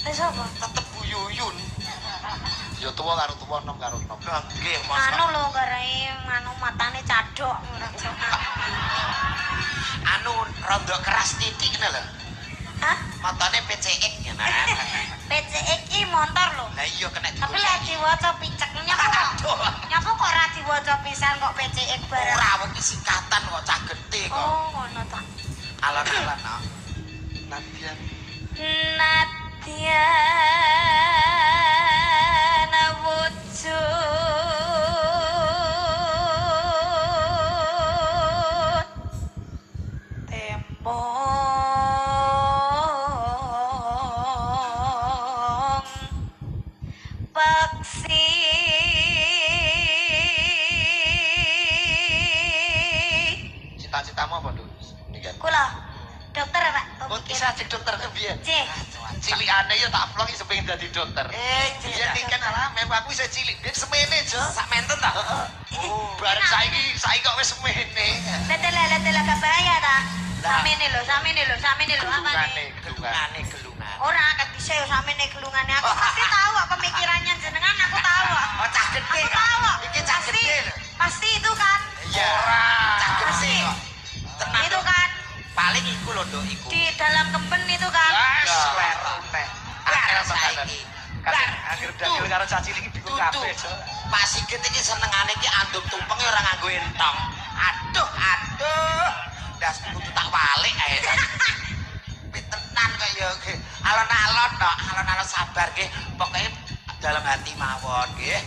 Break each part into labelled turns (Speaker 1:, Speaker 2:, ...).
Speaker 1: Wis apa?
Speaker 2: Tetep Bu Yuyun. Ya tuwa karo tuwa nom karo nom. Nggih, Mas.
Speaker 1: Anu lho garai anu matane cadok ora
Speaker 2: Anu rada keras titik ngene lho.
Speaker 1: Hah?
Speaker 2: Matane PCX ngene.
Speaker 1: PCX ki motor lho.
Speaker 2: Lah iya kena
Speaker 1: Tapi lek diwaca piceknya kok. Nyapa kok ora diwaca pisan kok PCX bareng.
Speaker 2: Ora iki singkatan kok cah gede kok.
Speaker 1: Oh, ngono ta.
Speaker 2: Alon-alon no. Nadian.
Speaker 1: Nadian wujud tembong peksi
Speaker 2: Cita-citamu apa, Nduk? Niken.
Speaker 1: kula dokter Pak.
Speaker 2: Oh, kisah cek dokter piye?
Speaker 1: Cek.
Speaker 2: Cilikane ya tak vlog iso pengen dadi dokter. Iya niken ala memang aku isih cilik, ben semene, Jo. Sak menten ta? Oh, bareng saiki kok wis semene.
Speaker 1: Letela kabaya ta. Samene lho apa nih?
Speaker 2: Gelungane.
Speaker 1: Ora akeh bisa yo samene gelungane. Aku pasti tahu kok pemikirannya jenengan aku tahu kok.
Speaker 2: Oh, cah gede.
Speaker 1: Aku tahu kok.
Speaker 2: Iki cah gede lho.
Speaker 1: Pasti itu kan.
Speaker 2: Iya. Cah gede kok. Tenang.
Speaker 1: Itu kan
Speaker 2: Paling iku lho, Nduk, iku.
Speaker 1: di dalam kemben itu kan.
Speaker 2: Wes, lerone. Akhir saiki. Akhir dagel karo cah cilik iki bingung kabeh, Jo. Pak Sigit iki senengane iki andum tumpeng ora nganggo entong. Aduh. Das kudu tak balik ae. Tenan kok ya alon-alon tok, alon-alon sabar nggih. Pokoke dalam hati mawon nggih.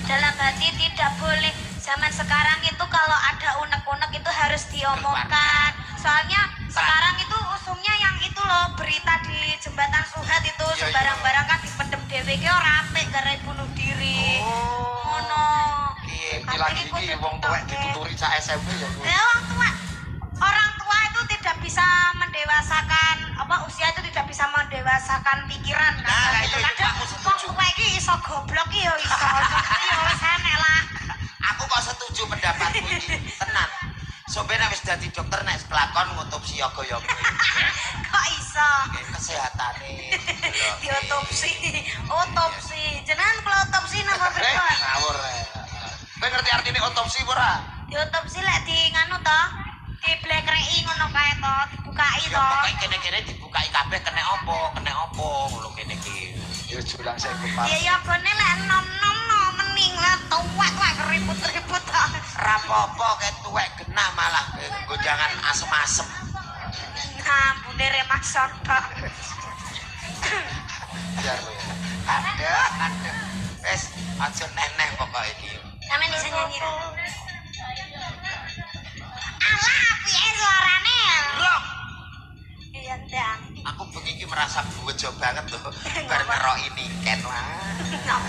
Speaker 1: Dalam hati tidak boleh. Zaman sekarang itu kalau ada unek-unek itu harus diomongkan. Soalnya sekarang itu usumnya yang itu loh, berita di jembatan Suhat itu sembarang-barang kan dipendem dhewe ki ora apik gara bunuh diri. Ngono.
Speaker 2: Iki lagi iki wong tuwek dituturi cah SMP ya.
Speaker 1: Ya orang tua itu tidak bisa mendewasakan usia itu tidak bisa mendewasakan pikiran kan.
Speaker 2: Nah, iya
Speaker 1: kadang
Speaker 2: aku
Speaker 1: wong
Speaker 2: setuju.
Speaker 1: tua iki iso goblok ya iso. Ya wis enek lah.
Speaker 2: Aku kok setuju pendapatmu iki. Tenan. Soben wis dadi dokter nek kelakon ngotopsi yoga-yoga.
Speaker 1: Kok iso?
Speaker 2: Kesehatane.
Speaker 1: Diotopsi. Otopsi. Jenengan kalau otopsi napa pripun?
Speaker 2: Ngawur. Kowe ngerti artine otopsi ora?
Speaker 1: Diotopsi lek di nganu to, diblekreki ngono kae to, dibukai
Speaker 2: Ya
Speaker 1: to.
Speaker 2: pokoke kene-kene dibukai kabeh kena opo ngono kene iki. Ya julang saya kepala.
Speaker 1: Ya gone lek nom-nom no mening lah tuwek ribut-ribut to.
Speaker 2: Rapopo kayak tuwek genah malah gojangan asem-asem.
Speaker 1: Ampune remak soto.
Speaker 2: Jar. Aduh. Wes aja neneh pokoke iki.
Speaker 1: Sampeyan bisa nyanyi ra? Alah, piye suarane?
Speaker 2: Rock.
Speaker 1: Iya ndang.
Speaker 2: Aku bengi iki merasa bojo banget lho. Bar ngeroki niken wah.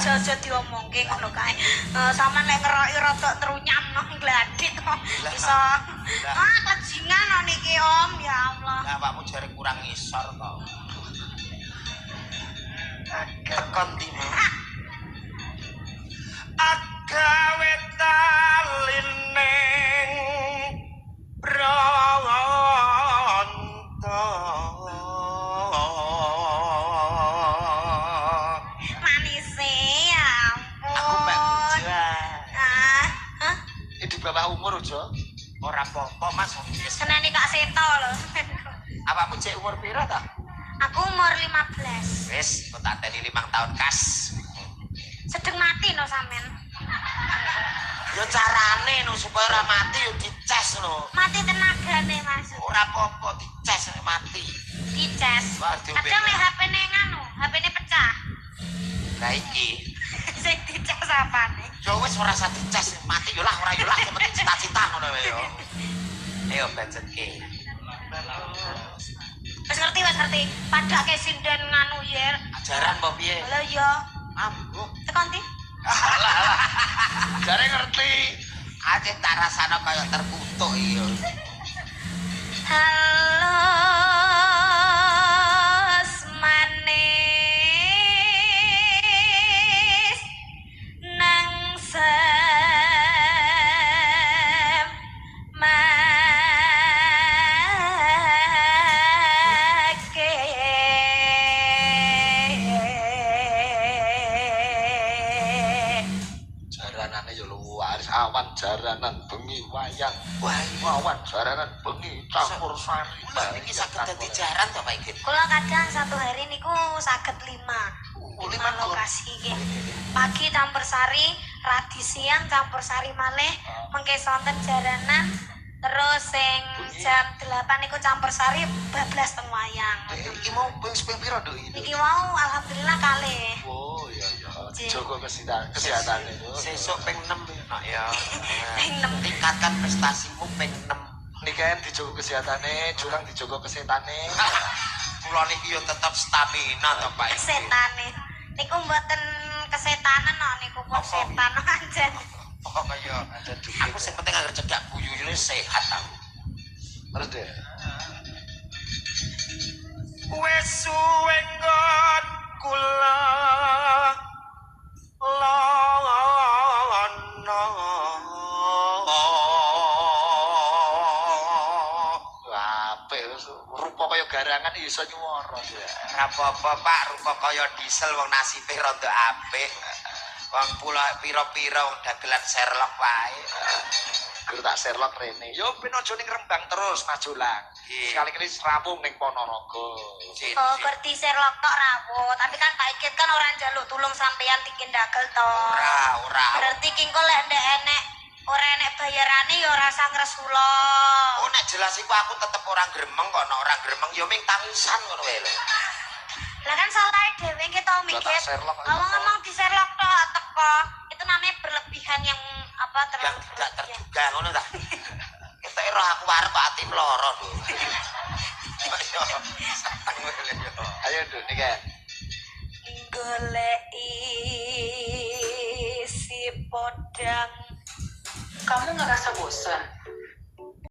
Speaker 1: Aja diomongke ngono kae. Sampeyan lek ngeroki rada trunyam no gladit kok. Iso. Klejingan no niki Om, ya Allah.
Speaker 2: Lah awakmu jare kurang ngisor kok. Tekon ndi mau? Agawe talining bronto
Speaker 1: Manise ya ampun.
Speaker 2: aku mbak Buja
Speaker 1: Hah?
Speaker 2: di bawah umur Jo ora apa-apa Mas
Speaker 1: Senane Kak Seto lho.
Speaker 2: awakmu cek umur pira ta?
Speaker 1: Aku umur 15.
Speaker 2: Wis kok tak teni 5 tahun kas
Speaker 1: Sedeng mati no sampean.
Speaker 2: ya carane no supaya ora mati yo dicas no
Speaker 1: Mati tenagane Mas.
Speaker 2: ora apa-apa dicas nek mati
Speaker 1: Dicas.
Speaker 2: Waduh,
Speaker 1: Kadang
Speaker 2: Ben.
Speaker 1: lek HP-ne nganu, HP-ne pecah.
Speaker 2: lah iki
Speaker 1: Sing dicas apane?
Speaker 2: yo wis ora usah dicas mati yo lah ora yo lah penting cita-cita ngono wae yo ayo becetke
Speaker 1: Wis ngerti. Padake sinden nganu yer.
Speaker 2: ajaran apa piye
Speaker 1: Lho ya.
Speaker 2: ambuh
Speaker 1: Tekan ndi?
Speaker 2: alah jare ngerti aja tak rasana kaya terkutuk iya
Speaker 1: Halo manis nang semake
Speaker 3: dolanan bengi wayang
Speaker 2: Wah,
Speaker 3: wawan jaranan bengi campur sari.
Speaker 2: kula niki saged dadi jaran to Pak Igit.
Speaker 1: Kula kadang satu hari niku saged 5
Speaker 3: lima gon.
Speaker 1: lokasi nggih. Pagi campur sari, radi siang campur sari malih, mengke sonten jaranan, terus sing jam 8 niku campur sari bablas teng wayang.
Speaker 3: Iki mau ping piro Nduk iki?
Speaker 1: Niki wau alhamdulillah kalih.
Speaker 3: Oh iya iya.
Speaker 1: Nggih.
Speaker 3: Jaga kesehatan itu.
Speaker 2: Sesuk ping 6 nak ya.
Speaker 1: Ping 6.
Speaker 2: Tingkatkan prestasimu ping 6.
Speaker 3: Nikahan dijogo kesehatane, jurang dijogo kesetane.
Speaker 2: Kula niki yo tetep stamina to Pak Igit.
Speaker 1: Setane. Niku mboten kesetanan no niku kok setan aja.
Speaker 2: Oh kaya aku sing penting anggere cedak guyune sehat aku.
Speaker 3: Terus deh.
Speaker 2: Wes suwe ngon kula lono.
Speaker 3: Apik rupa kaya garangan iso nyuwara ya.
Speaker 2: Ora apa-apa Pak, rupa kaya diesel wong nasibe rada apik. Wong pula pira-pira wong dagelan Sherlock wae.
Speaker 3: Gur tak Sherlock rene. Yo ben aja ning Rembang terus Majolang.
Speaker 2: Iya.
Speaker 3: Sekali-kali rampung ning Ponorogo.
Speaker 1: Oh, ngerti Sherlock tok rawo, tapi kan Pak Igit kan orang njaluk tulung sampeyan bikin dagel to.
Speaker 2: Ora.
Speaker 1: Berarti kingko lek ndek enek ora enek bayarane ya ora usah ngresula.
Speaker 2: Oh nek jelas iku aku tetep orang gremeng kok, nek orang gremeng yo ming tangisan ngono wae lho.
Speaker 1: Lah kan salahnya dhewe ki to mikir.
Speaker 3: Sherlock.
Speaker 1: Ngomong di Sherlock tok teko. Itu namanya berlebihan yang apa
Speaker 2: Yang
Speaker 1: terlalu
Speaker 2: tidak
Speaker 1: berlebihan.
Speaker 2: terduga ngono ta. Kita roh aku arep ati mloro lho. Ayo. Santai wae lho.
Speaker 3: Ayo Nduk nikahan.
Speaker 1: Goleki si podang.
Speaker 4: Kamu ngerasa bosan?